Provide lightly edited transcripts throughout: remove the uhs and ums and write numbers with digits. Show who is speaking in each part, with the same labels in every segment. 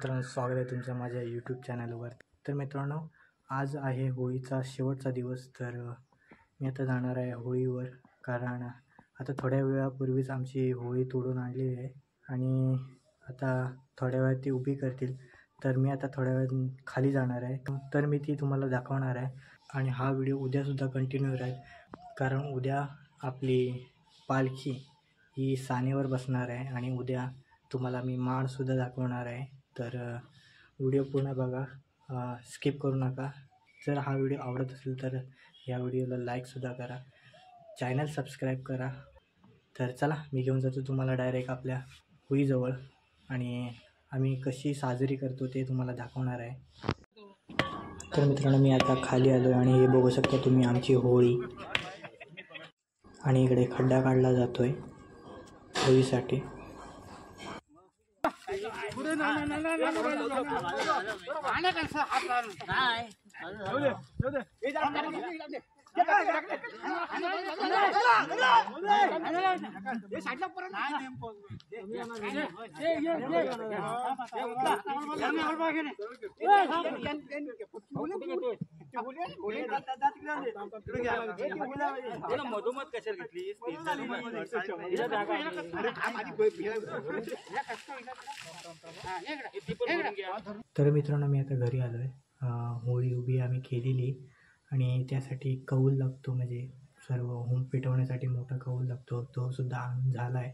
Speaker 1: मित्रांनो, स्वागत आहे तुमचं माझ्या यूट्यूब चॅनलवर. तर मित्रांनो, आज आहे होळीचा शेवटचा दिवस. तर मी आता जाणार आहे होळीवर, कारण आता थोड्या वेळापूर्वीच आमची होळी तोडून आणली आहे आणि आता थोड्या वेळात ती उभी करतील. तर मी आता थोड्या वेळात खाली जाणार आहे, तर मी ती तुम्हाला दाखवणार आहे. आणि हा व्हिडिओ उद्यासुद्धा कंटिन्यू राहील, कारण उद्या आपली पालखी ही सानेवर बसणार आहे आणि उद्या तुम्हाला मी माळसुद्धा दाखवणार आहे. तर व्हिडिओ पूर्ण बघा, स्किप करू नका. जर हा व्हिडिओ आवडत असेल तर या व्हिडिओला लाईकसुद्धा करा, चॅनल सबस्क्राईब करा. तर चला, मी घेऊन जातो तुम्हाला डायरेक्ट आपल्या होळीजवळ आणि आम्ही कशी साजरी करतो ते तुम्हाला दाखवणार आहे. तर मित्रांनो, मी आता खाली आलो आणि हे बघू शकता तुम्ही आमची होळी. आणि इकडे खड्डा काढला जातो आहे होळीसाठी. तर मित्रांनो, मी आता घरी आलो आहे. होळी उभी आम्ही केलेली आणि त्यासाठी कौल लागतो, म्हणजे सर्व होम पेटवण्यासाठी मोठा कौल लागतो, तो सुद्धा झाला आहे.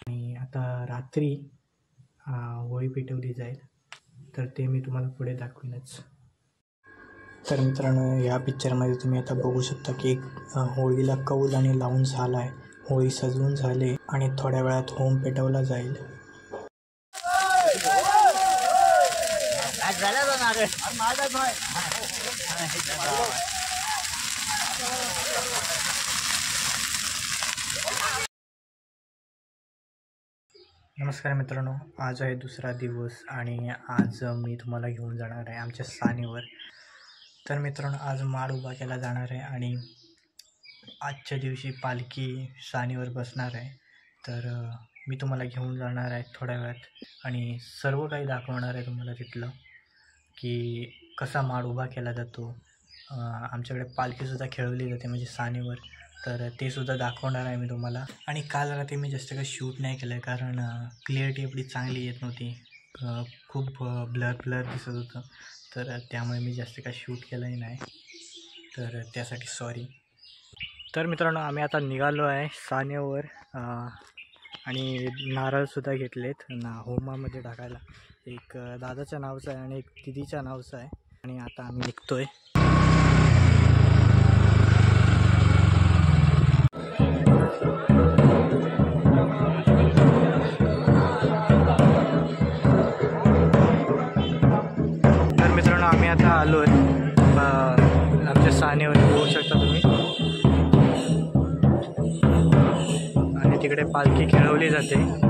Speaker 1: आणि आता रात्री होळी पेटवली जाईल, तर ते मी तुम्हाला पुढे दाखवीनच. तर मित्रांनो, या पिक्चरमध्ये तुम्ही आता बघू शकता की होळीला कौल आणि लावून झाला आहे, होळी सजवून झाले आणि थोड्या वेळात होम पेटवला जाईल. नमस्कार मित्रांनो, आज आहे दुसरा दिवस आणि आज मी तुम्हाला घेऊन जाणार आहे आमच्या सानेवर. तर मित्रांनो, आज माळ उभा केला जाणार आहे आणि आजच्या दिवशी पालखी सानेवर बसणार आहे. तर मी तुम्हाला घेऊन जाणार आहे थोड्या वेळात आणि सर्व काही दाखवणार आहे तुम्हाला तिथलं, की कसा माळ उभा केला जातो. आमच्याकडे पालखीसुद्धा खेळवली जाते म्हणजे सानेवर, तर ते सुद्धा दाखवणार आहे मी तुम्हाला. आणि काल रात्री मी जास्त काही शूट नाही केलं आहे, कारण क्लिअरिटी एवढी चांगली येत नव्हती, खूप ब्लर दिसत होतं, तर त्यामुळे मी जास्त काही शूट केलंही नाही, तर त्यासाठी सॉरी. तर मित्रांनो, आम्ही आता निघालो आहे सानेवर आणि नारळसुद्धा घेतलेत होमामध्ये टाकायला. एक दादाच्या नावाचं आहे आणि एक दिदीच्या नावाचं आहे आणि आता आम्ही निघतो आहे. तर मित्रांनो, आम्ही आता आलो आहे आमच्या सानेवर, बघू शकता तुम्ही. आणि तिकडे पालखी खेळवली जाते.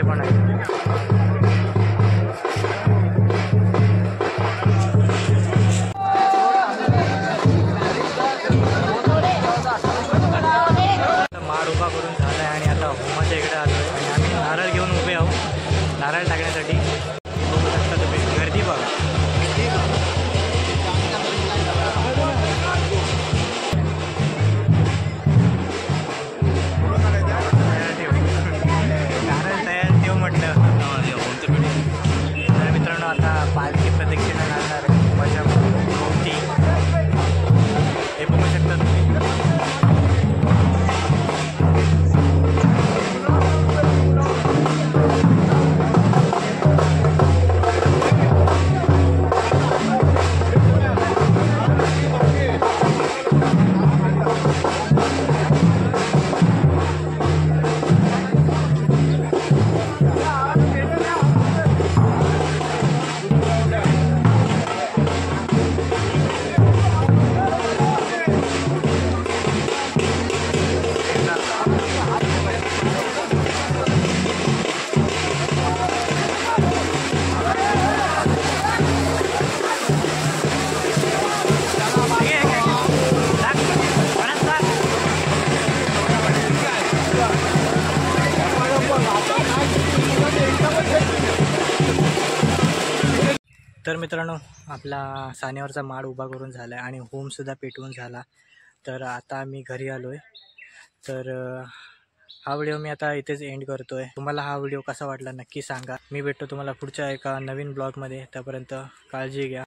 Speaker 1: अंडे पण आहेत. माड उभा करून झाला आहे आणि आता होमाच्या इकडे आलो आहे आणि आम्ही नारळ घेऊन उभे आहोत नारळ टाकण्यासाठी. बघू शकता तुम्ही गर्दी बघा. नारळ तयार ठेव म्हटलं. तर मित्रांनो आता पालखी प्रदक्षिणा लागणार आहे माझ्या भोवती. हे बघू शकता तुम्ही. तर मित्रांनो आपला सानेवरचा माड उभा करून झाला आहे आणि होमसुद्धा पेटवून झाला. तर आता आम्ही घरी आलो आहे. तर हा व्हिडिओ मी आता इथेच एंड करतो आहे. तुम्हाला हा व्हिडिओ कसा वाटला नक्की सांगा. मी भेटतो तुम्हाला पुढच्या एका नवीन ब्लॉगमध्ये. त्यापर्यंत काळजी घ्या.